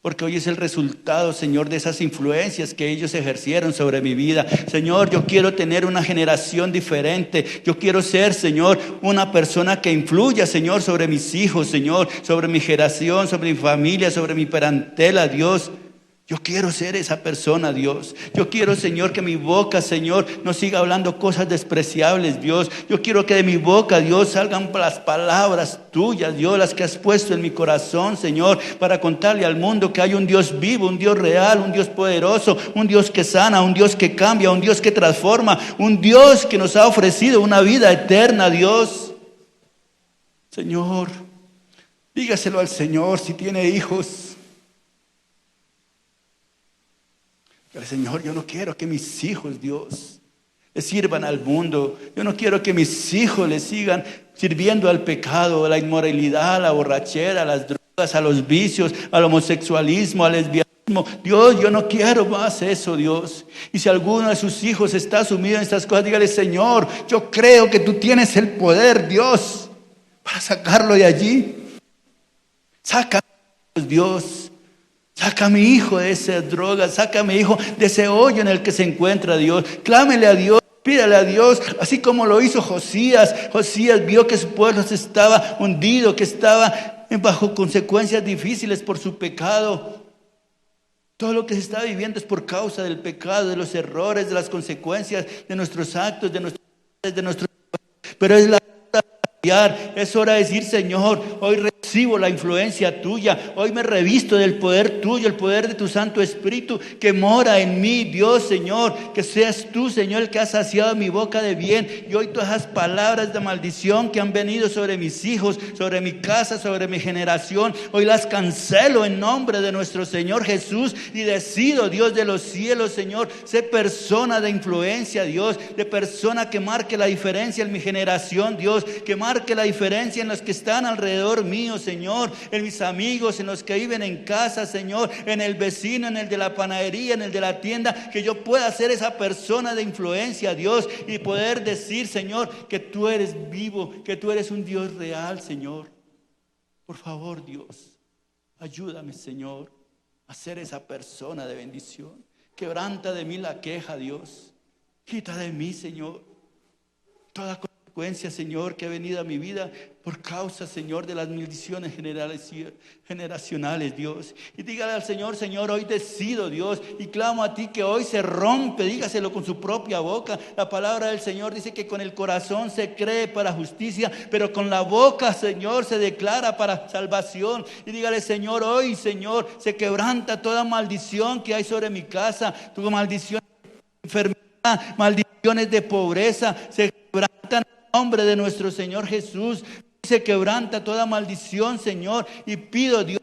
Porque hoy es el resultado, Señor, de esas influencias que ellos ejercieron sobre mi vida. Señor, yo quiero tener una generación diferente. Yo quiero ser, Señor, una persona que influya, Señor, sobre mis hijos, Señor, sobre mi generación, sobre mi familia, sobre mi parentela, Dios. Yo quiero ser esa persona, Dios. Yo quiero, Señor, que mi boca, Señor, no siga hablando cosas despreciables, Dios. Yo quiero que de mi boca, Dios, salgan las palabras tuyas, Dios, las que has puesto en mi corazón, Señor, para contarle al mundo que hay un Dios vivo, un Dios real, un Dios poderoso, un Dios que sana, un Dios que cambia, un Dios que transforma, un Dios que nos ha ofrecido una vida eterna, Dios. Señor, dígaselo al Señor si tiene hijos. Pero Señor, yo no quiero que mis hijos, Dios, le sirvan al mundo. Yo no quiero que mis hijos le sigan sirviendo al pecado, a la inmoralidad, a la borrachera, a las drogas, a los vicios, al homosexualismo, al lesbianismo. Dios, yo no quiero más eso, Dios. Y si alguno de sus hijos está sumido en estas cosas, dígale, Señor, yo creo que tú tienes el poder, Dios, para sacarlo de allí. Sácanos, Dios. Saca a mi hijo de esa droga, saca a mi hijo de ese hoyo en el que se encuentra, Dios. Clámele a Dios, pídale a Dios, así como lo hizo Josías. Josías vio que su pueblo se estaba hundido, que estaba bajo consecuencias difíciles por su pecado. Todo lo que se está viviendo es por causa del pecado, de los errores, de las consecuencias, de nuestros actos, de nuestros... Pero es hora de decir, Señor, hoy recibo la influencia tuya, hoy me revisto del poder tuyo, el poder de tu Santo Espíritu que mora en mí, Dios, Señor, que seas tú, Señor, el que has saciado mi boca de bien. Y hoy todas esas palabras de maldición que han venido sobre mis hijos, sobre mi casa, sobre mi generación, hoy las cancelo en nombre de nuestro Señor Jesús y decido, Dios de los cielos, Señor, ser persona de influencia, Dios, de persona que marque la diferencia en mi generación, Dios, que marque la diferencia en los que están alrededor mío, Señor, en mis amigos, en los que viven en casa, Señor, en el vecino, en el de la panadería, en el de la tienda, que yo pueda ser esa persona de influencia, Dios, y poder decir, Señor, que tú eres vivo, que tú eres un Dios real, Señor. Por favor, Dios, ayúdame, Señor, a ser esa persona de bendición. Quebranta de mí la queja, Dios. Quita de mí, Señor, toda consecuencia, Señor, que ha venido a mi vida por causa, Señor, de las maldiciones generacionales, Dios. Y dígale al Señor, Señor, hoy decido, Dios, y clamo a ti que hoy se rompe, dígaselo con su propia boca. La palabra del Señor dice que con el corazón se cree para justicia, pero con la boca, Señor, se declara para salvación. Y dígale, Señor, hoy, Señor, se quebranta toda maldición que hay sobre mi casa, tu maldición de enfermedad, maldiciones de pobreza, se quebrantan en el nombre de nuestro Señor Jesús. Se quebranta toda maldición, Señor, y pido, Dios,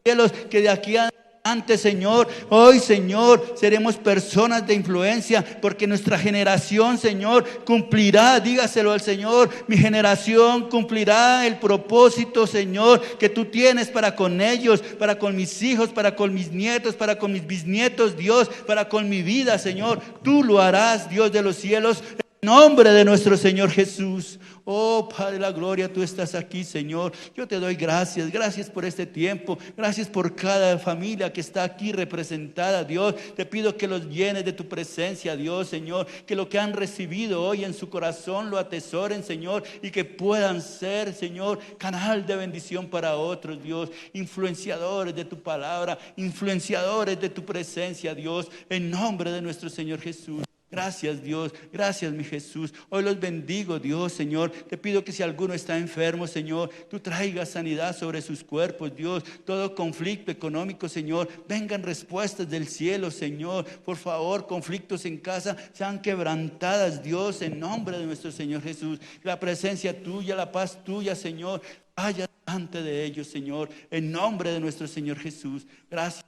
cielos, que de aquí adelante, Señor, hoy, Señor, seremos personas de influencia, porque nuestra generación, Señor, cumplirá, dígaselo al Señor, mi generación cumplirá el propósito, Señor, que tú tienes para con ellos, para con mis hijos, para con mis nietos, para con mis bisnietos, Dios, para con mi vida, Señor. Tú lo harás, Dios de los cielos, en nombre de nuestro Señor Jesús. Oh, Padre de la gloria, tú estás aquí, Señor. Yo te doy gracias, gracias por este tiempo, gracias por cada familia que está aquí representada, Dios. Te pido que los llenes de tu presencia, Dios, Señor, que lo que han recibido hoy en su corazón lo atesoren, Señor, y que puedan ser, Señor, canal de bendición para otros, Dios, influenciadores de tu palabra, influenciadores de tu presencia, Dios, en nombre de nuestro Señor Jesús. Gracias, Dios, gracias, mi Jesús. Hoy los bendigo, Dios, Señor. Te pido que si alguno está enfermo, Señor, tú traigas sanidad sobre sus cuerpos, Dios. Todo conflicto económico, Señor, vengan respuestas del cielo, Señor. Por favor, conflictos en casa sean quebrantadas, Dios, en nombre de nuestro Señor Jesús. La presencia tuya, la paz tuya, Señor, vaya delante de ellos, Señor, en nombre de nuestro Señor Jesús. Gracias.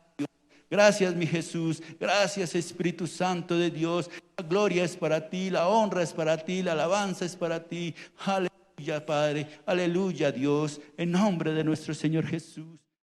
Gracias, mi Jesús. Gracias, Espíritu Santo de Dios. La gloria es para ti, la honra es para ti, la alabanza es para ti. Aleluya. Aleluya, Padre. Aleluya, Dios. En nombre de nuestro Señor Jesús.